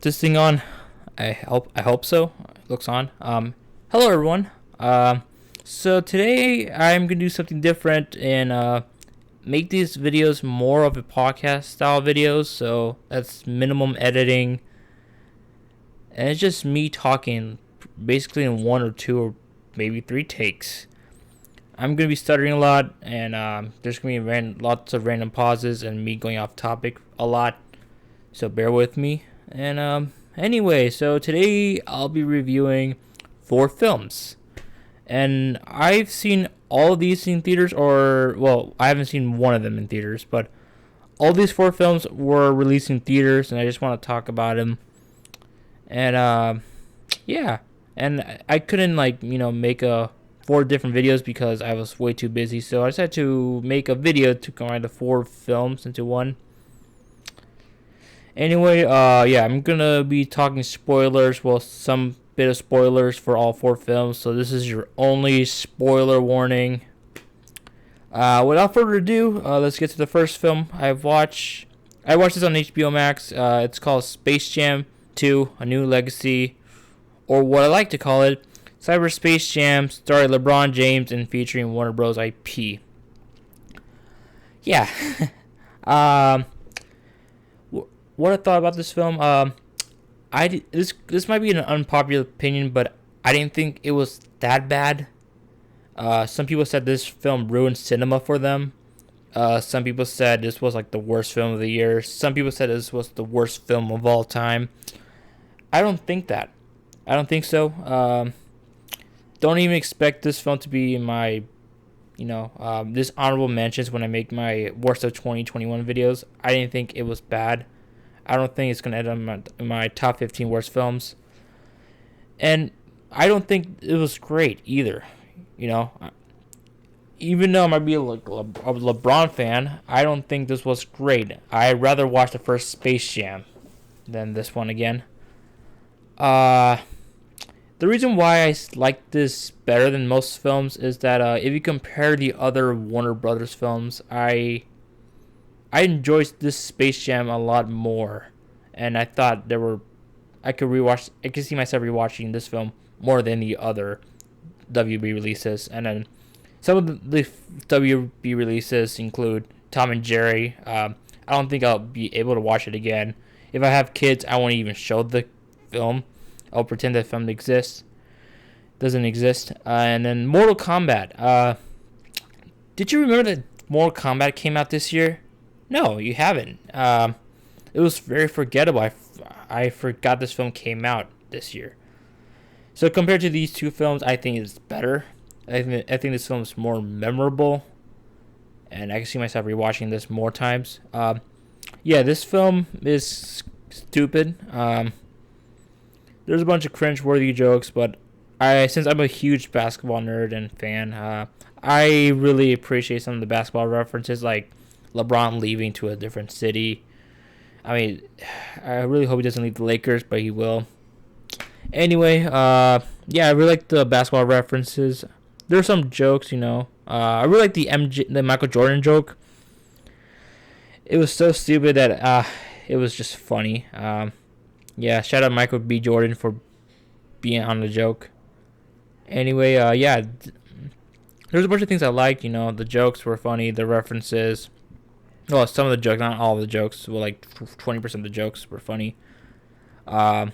this thing on? I hope so. It looks on. Hello everyone. So today I'm gonna do something different and make these videos more of a podcast style videos. So that's minimum editing, and it's just me talking, basically in one or two or maybe three takes. I'm gonna be stuttering a lot, and there's gonna be lots of random pauses and me going off topic a lot. So bear with me. And anyway, so today I'll be reviewing 4 films, and I've seen all of these in theaters, or well, I haven't seen one of them in theaters, but all these 4 films were released in theaters, and I just want to talk about them. And yeah, and I couldn't make a 4 different videos because I was way too busy, so I decided to make a video to combine the 4 films into one. Anyway, yeah, I'm gonna be talking spoilers, well, some bit of spoilers for all 4 films, so this is your only spoiler warning. Without further ado, let's get to the first film I watched this on HBO Max. It's called Space Jam 2: A New Legacy, or what I like to call it, Cyber Space Jam, starring LeBron James and featuring Warner Bros. IP. Yeah. What I thought about this film, this might be an unpopular opinion, but I didn't think it was that bad. Some people said this film ruined cinema for them. Some people said this was like the worst film of the year. Some people said this was the worst film of all time. I don't think that. I don't think so. Don't even expect this film to be in my, this honorable mentions when I make my worst of 2021 videos. I didn't think it was bad. I don't think it's going to end up in my top 15 worst films. And I don't think it was great either. Even though I might be a LeBron fan, I don't think this was great. I'd rather watch the first Space Jam than this one again. The reason why I like this better than most films is that if you compare the other Warner Brothers films, I enjoyed this Space Jam a lot more, and I thought I could see myself rewatching this film more than the other WB releases. And then some of the WB releases include Tom and Jerry. I don't think I'll be able to watch it again. If I have kids, I won't even show the film. I'll pretend that film doesn't exist. And then Mortal Kombat. Did you remember that Mortal Kombat came out this year? No, you haven't. It was very forgettable. I forgot this film came out this year. So compared to these 2 films, I think it's better. I think this film is more memorable, and I can see myself rewatching this more times. Yeah, this film is stupid. There's a bunch of cringe-worthy jokes, but since I'm a huge basketball nerd and fan, I really appreciate some of the basketball references, like LeBron leaving to a different city. I mean, I really hope he doesn't leave the Lakers, but he will. Anyway, yeah, I really like the basketball references. There are some jokes, I really like the Michael Jordan joke. It was so stupid that it was just funny. Yeah, shout out Michael B. Jordan for being on the joke. Anyway, yeah, there's a bunch of things I liked. The jokes were funny, the references. Well, some of the jokes, not all of the jokes. Well, like 20% of the jokes were funny. I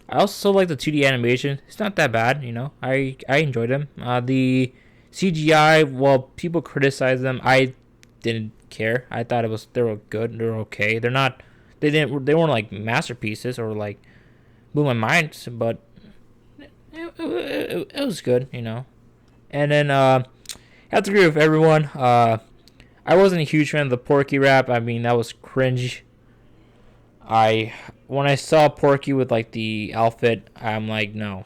also like the 2D animation. It's not that bad, I enjoyed them. The CGI, well, people criticize them. I didn't care. I thought they were good. They were okay. They weren't like masterpieces or like blew my mind, but it was good, And then I have to agree with everyone. I wasn't a huge fan of the Porky rap. I mean, that was cringe. When I saw Porky with like the outfit, I'm like, no.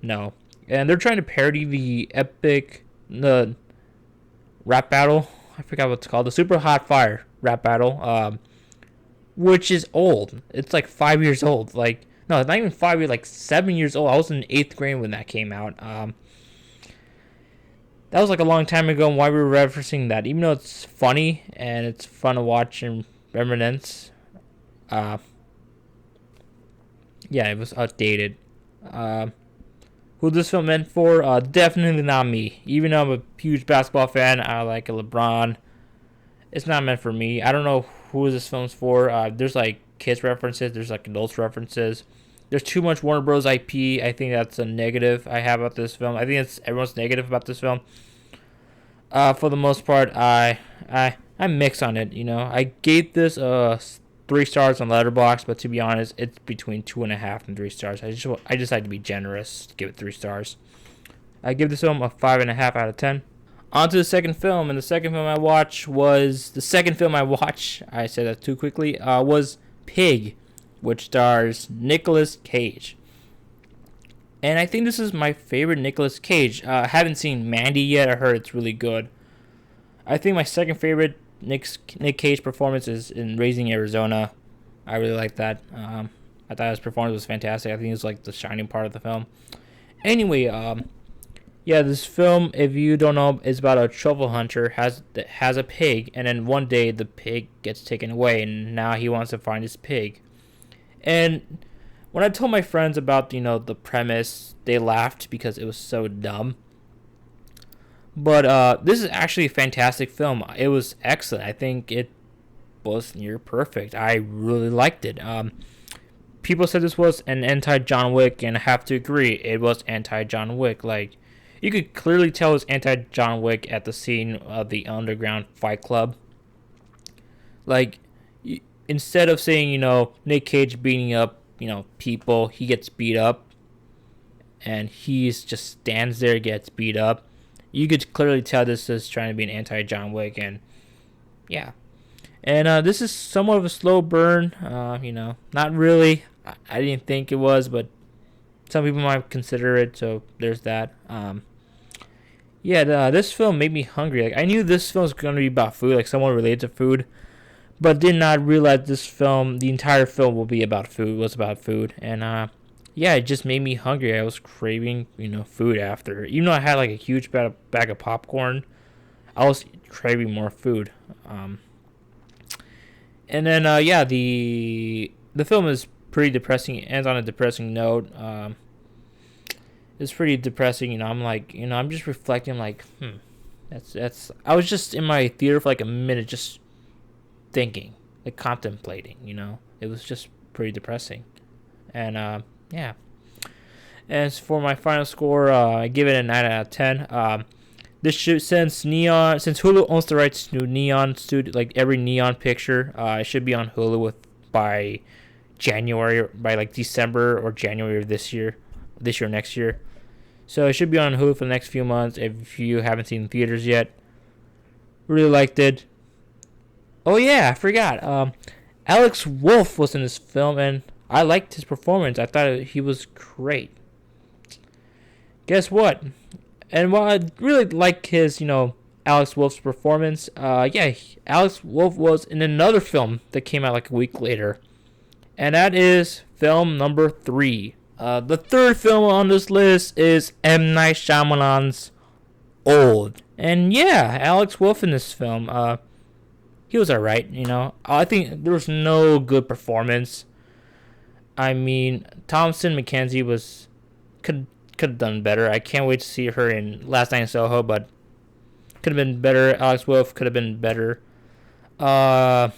And they're trying to parody the rap battle. I forgot what it's called, the Super Hot Fire rap battle, which is old. It's like 5 years old. Like, no, it's not even 5 years, like 7 years old. I was in 8th grade when that came out. That was like a long time ago, and why we were referencing that, even though it's funny and it's fun to watch and reminisce. Yeah, it was outdated. Um, who this film meant for? Definitely not me. Even though I'm a huge basketball fan, I like LeBron. It's not meant for me. I don't know who this film's for. There's like kids references. There's like adults references. There's too much Warner Bros. IP. I think that's a negative I have about this film. I think it's everyone's negative about this film. For the most part, I'm mixed on it. You know, I gave this 3 stars on Letterboxd, but to be honest, it's between 2.5 and 3 stars. I decided to be generous, give it 3 stars. I give this film a 5.5 out of 10. On to the second film, and the second film I watched was the second film I watched. I said that too quickly. Was Pig, which stars Nicolas Cage. And I think this is my favorite Nicolas Cage. I haven't seen Mandy yet. I heard it's really good. I think my second favorite Nick Cage performance is in Raising Arizona. I really like that. I thought his performance was fantastic. I think it was like the shining part of the film. Anyway, yeah, this film, if you don't know, is about a truffle hunter has a pig, and then one day the pig gets taken away, and now he wants to find his pig. And when I told my friends about the premise, they laughed because it was so dumb. But this is actually a fantastic film. It was excellent. I think it was near perfect. I really liked it. People said this was an anti-John Wick, and I have to agree. It was anti-John Wick. Like, you could clearly tell it was anti-John Wick at the scene of the underground fight club. Like, instead of saying, Nick Cage beating up, people, he gets beat up, and he's just stands there, gets beat up. You could clearly tell this is trying to be an anti-John Wick, and yeah. And this is somewhat of a slow burn. Not really. I didn't think it was, but some people might consider it. So there's that. This film made me hungry. Like, I knew this film was gonna be about food, like somewhat related to food, but did not realize the entire film, will be about food. Was about food, and it just made me hungry. I was craving, food after. Even though I had like a huge bag of popcorn, I was craving more food. And then the film is pretty depressing. It ends on a depressing note. It's pretty depressing. I'm like, I'm just reflecting. Like, that's. I was just in my theater for like a minute, just thinking, like contemplating. It was just pretty depressing, and yeah. As for my final score, I give it a 9 out of 10. This should since Hulu owns the rights to Neon Studio, like every Neon picture, it should be on Hulu by January, by like December or January of this year or next year. So it should be on Hulu for the next few months if you haven't seen theaters yet. Really liked it. Oh yeah, I forgot. Alex Wolff was in this film, and I liked his performance. I thought he was great. Guess what? And while I really like his, Alex Wolff's performance, Alex Wolff was in another film that came out like a week later. And that is film number 3. The third film on this list is M. Night Shyamalan's Old. And yeah, Alex Wolff in this film, he was alright, I think there was no good performance. I mean, Thomasin McKenzie could have done better. I can't wait to see her in Last Night in Soho, but could have been better. Alex Wolff could have been better. When I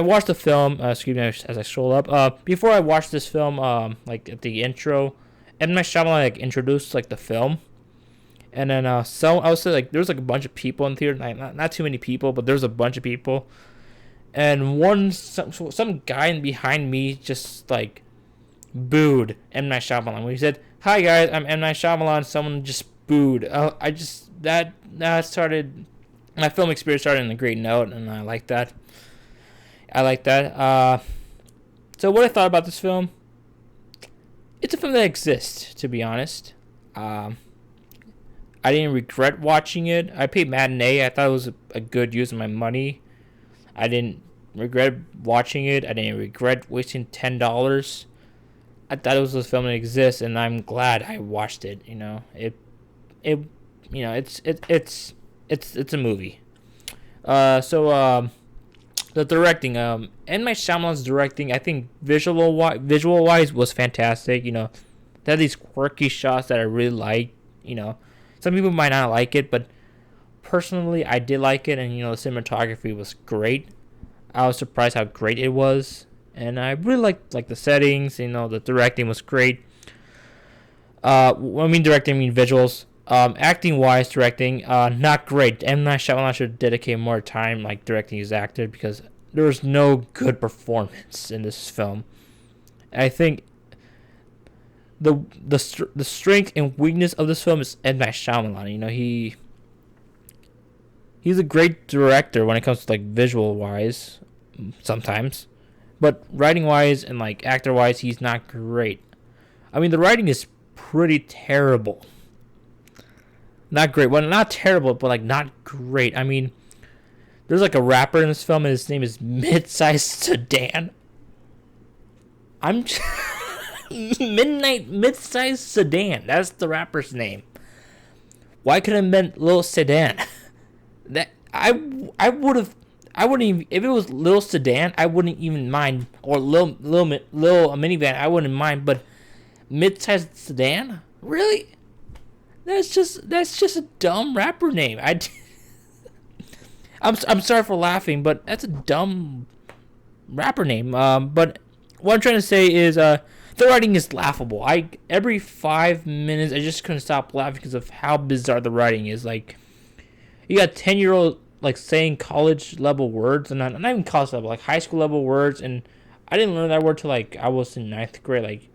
watched the film, excuse me as I scroll up, before I watched this film, like at the intro, M. Night Shyamalan like introduced like the film, and then I would say like there was like a bunch of people in the theater, like, not too many people, but there was a bunch of people. And some guy behind me just like booed M. Night Shyamalan when he said, "Hi guys, I'm M. Night Shyamalan." Someone just booed. That started my film experience started on a great note, and I like that. So what I thought about this film? It's a film that exists, to be honest. I didn't regret watching it. I paid matinee. I thought it was a good use of my money. I didn't regret watching it. I didn't regret wasting $10. I thought it was a film that exists, and I'm glad I watched it. It's a movie. The directing, M. Night Shyamalan's directing, I think visual wise was fantastic. You know, they had these quirky shots that I really like. You know, some people might not like it, but personally, I did like it, and you know, the cinematography was great. I was surprised how great it was, and I really liked like the settings. You know, the directing was great. When I mean directing, I mean visuals. Acting wise, directing, not great. M. Night Shyamalan should dedicate more time like directing his actor because there was no good performance in this film. I think the strength and weakness of this film is M. Night Shyamalan. You know, he's a great director when it comes to like visual wise, sometimes, but writing wise and like actor wise, he's not great. I mean, the writing is pretty terrible. Not great. Well, not terrible, but like not great. I mean, there's like a rapper in this film, and his name is Midsize Sedan. I'm Midsize Sedan. That's the rapper's name. Why could it have meant Lil Sedan? That I wouldn't even, if it was Lil Sedan, I wouldn't even mind, or Lil Minivan, I wouldn't mind. But Midsize Sedan, really? That's just a dumb rapper name. I'm sorry for laughing, but that's a dumb rapper name. But what I'm trying to say is, the writing is laughable. Every 5 minutes I just couldn't stop laughing because of how bizarre the writing is. Like, you got 10-year-old like saying college level words, and not even college level, like high school level words, and I didn't learn that word till like I was in 9th grade. Like,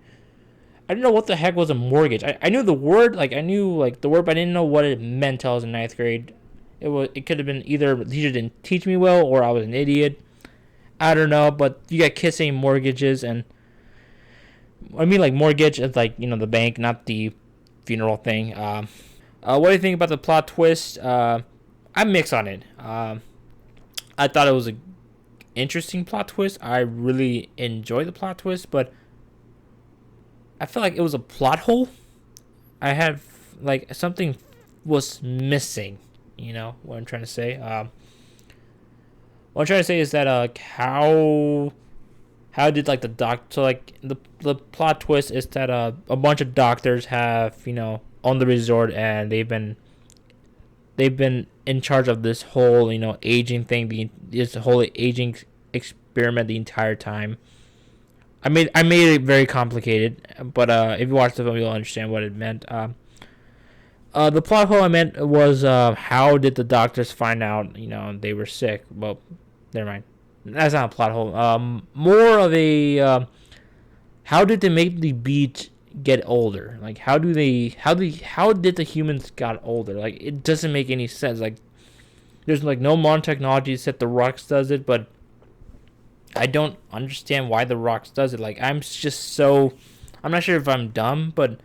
I didn't know what the heck was a mortgage. I knew the word, like I knew like the word, but I didn't know what it meant till I was in 9th grade. It could have been either the teacher didn't teach me well or I was an idiot. I don't know, but you got kids saying mortgages, and I mean like mortgage is like, you know, the bank, not the funeral thing. What do you think about the plot twist? I'm mixed on it. I thought it was a interesting plot twist. I really enjoyed the plot twist, but I feel like it was a plot hole. I had like something was missing. You know what I'm trying to say. What I'm trying to say is that how did like the so like the plot twist is that a bunch of doctors have, you know, on the resort, and they've been in charge of this whole, you know, aging thing, this whole aging experiment the entire time. I made it very complicated, but if you watch the film, you'll understand what it meant. The plot hole I meant was how did the doctors find out, you know, they were sick? Well, never mind. That's not a plot hole. More of a how did they make the beach get older? Like how did the humans got older? Like it doesn't make any sense. Like there's like no modern technology except the Rocks does it, but I don't understand why the Rocks does it. Like I'm not sure if I'm dumb, but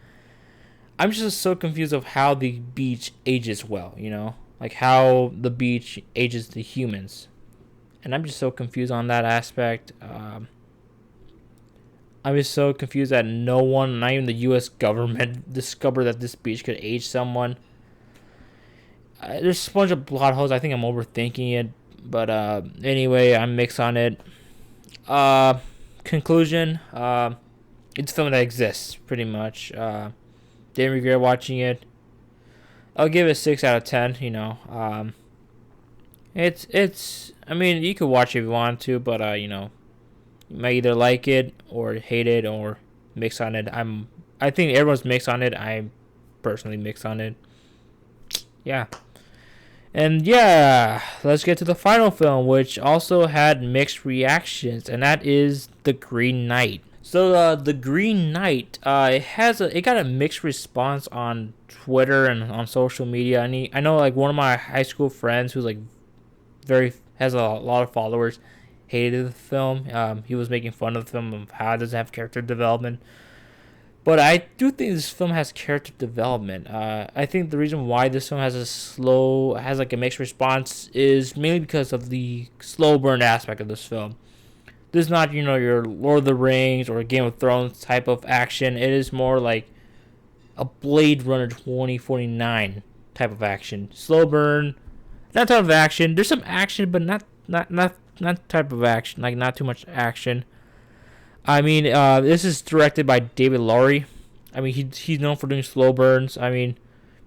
I'm just so confused of how the beach ages well, you know? Like how the beach ages the humans. And I'm just so confused on that aspect. I'm just so confused that no one, not even the U.S. government, discovered that this beach could age someone. There's a bunch of plot holes. I think I'm overthinking it. But anyway, I'm mixed on it. Conclusion. It's a film that exists, pretty much. Didn't regret watching it. I'll give it a 6 out of 10, you know. It's I mean, you could watch it if you want to, but you know, you might either like it or hate it or mix on it. I think everyone's mixed on it. I'm personally mixed on it. Yeah. And yeah, let's get to the final film, which also had mixed reactions, and that is The Green Knight. So The Green Knight, it got a mixed response on Twitter and on social media. And I know like one of my high school friends who's like has a lot of followers hated the film. He was making fun of the film of how it doesn't have character development. But I do think this film has character development. I think the reason why this film has a mixed response is mainly because of the slow burn aspect of this film. This is not, you know, your Lord of the Rings or Game of Thrones type of action. It is more like a Blade Runner 2049 type of action. Slow burn, that type of action. There's some action, but not not type of action, like not too much action. I mean, this is directed by David Lowery. I mean, he's known for doing slow burns. I mean,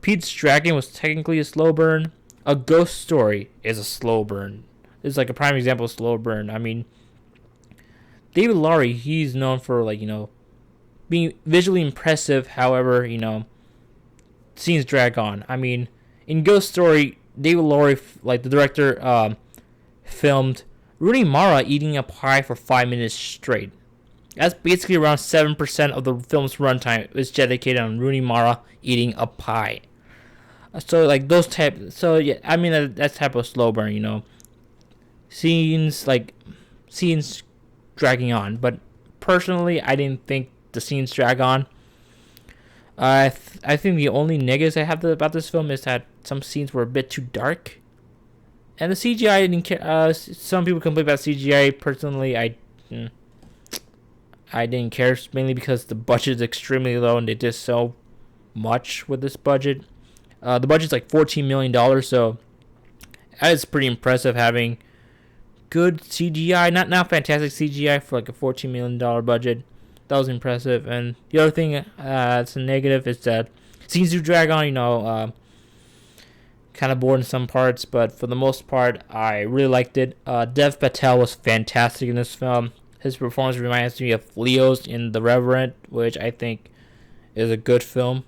Pete's Dragon was technically a slow burn. A Ghost Story is a slow burn. It's like a prime example of slow burn. I mean, David Lowery, he's known for like, being visually impressive. However, scenes drag on. I mean, in Ghost Story, David Lowery, like the director, filmed Rooney Mara eating a pie for 5 minutes straight. That's basically around 7% of the film's runtime is dedicated on Rooney Mara eating a pie. So like those type. So yeah, I mean that's type of slow burn. Scenes dragging on. But personally, I didn't think the scenes drag on. I think the only negatives I have about this film is that some scenes were a bit too dark, and the CGI I didn't care. Some people complain about CGI. Personally, I didn't care, mainly because the budget is extremely low and they did so much with this budget. The budget's like $14 million, so that is pretty impressive having good CGI. Not fantastic CGI for like a $14 million budget. That was impressive. And the other thing that's a negative is that scenes do drag on, kind of bored in some parts, but for the most part, I really liked it. Dev Patel was fantastic in this film. His performance reminds me of Leo's in The Revenant, which I think is a good film.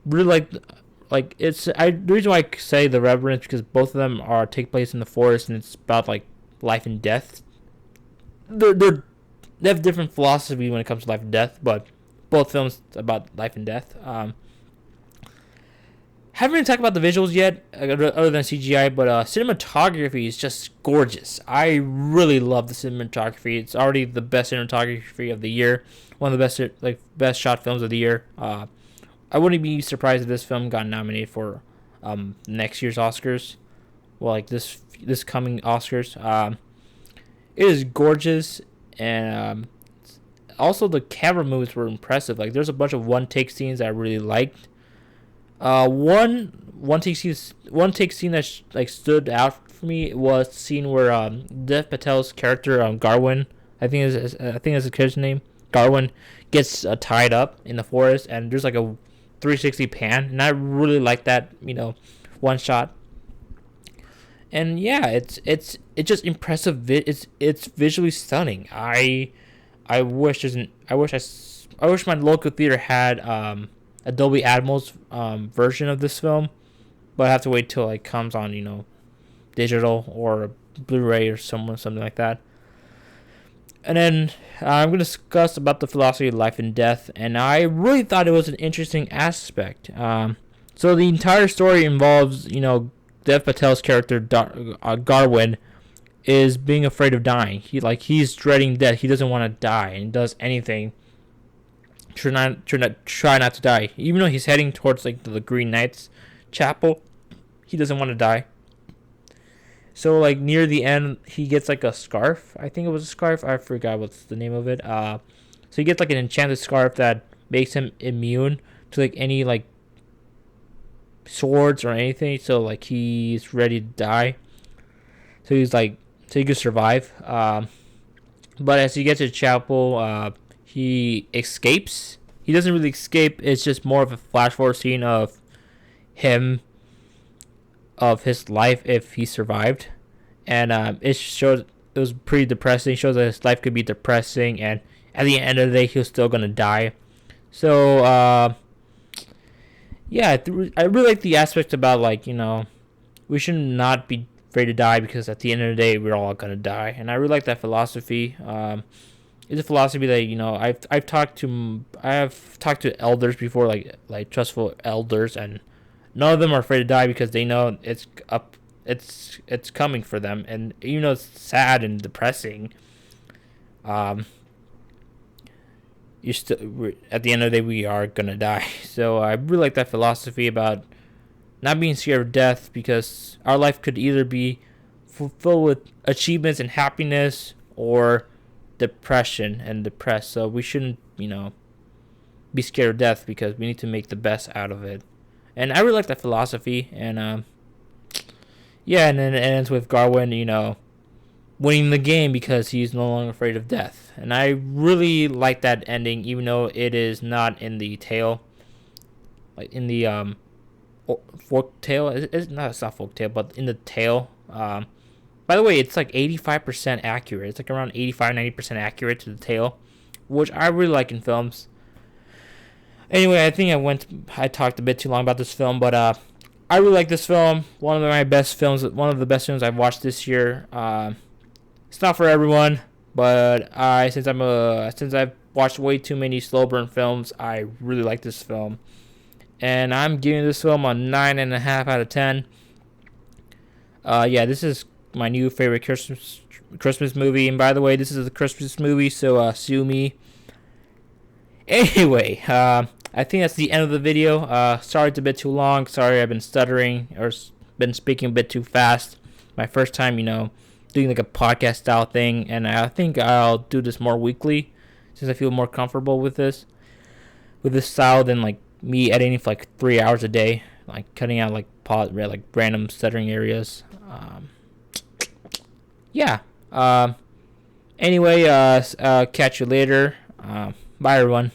Really the reason why I say The Revenant is because both of them take place in the forest and it's about like life and death. They have different philosophy when it comes to life and death, but both films about life and death. Haven't really talked about the visuals yet, other than CGI, but cinematography is just gorgeous. I really love the cinematography. It's already the best cinematography of the year, one of the best shot films of the year. I wouldn't be surprised if this film got nominated for next year's Oscars, well, like this coming Oscars. It is gorgeous, and also the camera moves were impressive. Like there's a bunch of one take scenes that I really liked. One take scene that stood out for me was the scene where Dev Patel's character Garwin, I think is the character's name, Garwin, gets tied up in the forest, and there's like a 360 pan, and I really like that one shot. And yeah, it's just impressive. It's visually stunning. I wish my local theater had Dolby Atmos version of this film, but I have to wait till it comes on digital or Blu-ray or something like that. And then I'm going to discuss about the philosophy of life and death, and I really thought it was an interesting aspect. So the entire story involves Dev Patel's character Garwin is being afraid of dying. He's dreading death. He doesn't want to die, and does anything try not to die. Even though he's heading towards the Green Knights chapel, he doesn't want to die. So near the end, he gets a scarf. I think it was a scarf. I forgot what's the name of it. So he gets an enchanted scarf that makes him immune to any swords or anything. So he's ready to die. So he's so he could survive. But as he gets to the chapel, he escapes. He doesn't really escape. It's just more of a flash forward scene of his life if he survived, and it was pretty depressing. It shows that his life could be depressing, and at the end of the day, he was still gonna die. So yeah, I really like the aspect about we should not be afraid to die, because at the end of the day, we're all gonna die, and I really like that philosophy. It's a philosophy that I have talked to elders before, like trustful elders, and none of them are afraid to die because they know it's coming for them, and even though it's sad and depressing, you still at the end of the day we are gonna die. So I really like that philosophy about not being scared of death, because our life could either be fulfilled with achievements and happiness, or depression and depressed. So we shouldn't be scared of death, because we need to make the best out of it. And I really like that philosophy. And Yeah, and then it ends with Garwin, winning the game because he's no longer afraid of death. And I really like that ending, even though it is not in the tale, like in the folk tale. It's not folk tale, but in the tale. By the way, it's like 85% accurate. It's like around 85-90% accurate to the tale, which I really like in films. Anyway, I think I talked a bit too long about this film, but I really like this film. One of my best films. One of the best films I've watched this year. It's not for everyone, but since I've watched way too many slow burn films, I really like this film, and I'm giving this film a 9.5 out of 10. Yeah, this is my new favorite Christmas movie, and by the way, this is a Christmas movie, so sue me. Anyway, I think that's the end of the video. Sorry it's a bit too long. Sorry I've been stuttering or been speaking a bit too fast. My first time, doing like a podcast style thing, and I think I'll do this more weekly since I feel more comfortable with this style than like me editing for like 3 hours a day, like cutting out like random stuttering areas. Yeah. Anyway, catch you later. Bye everyone.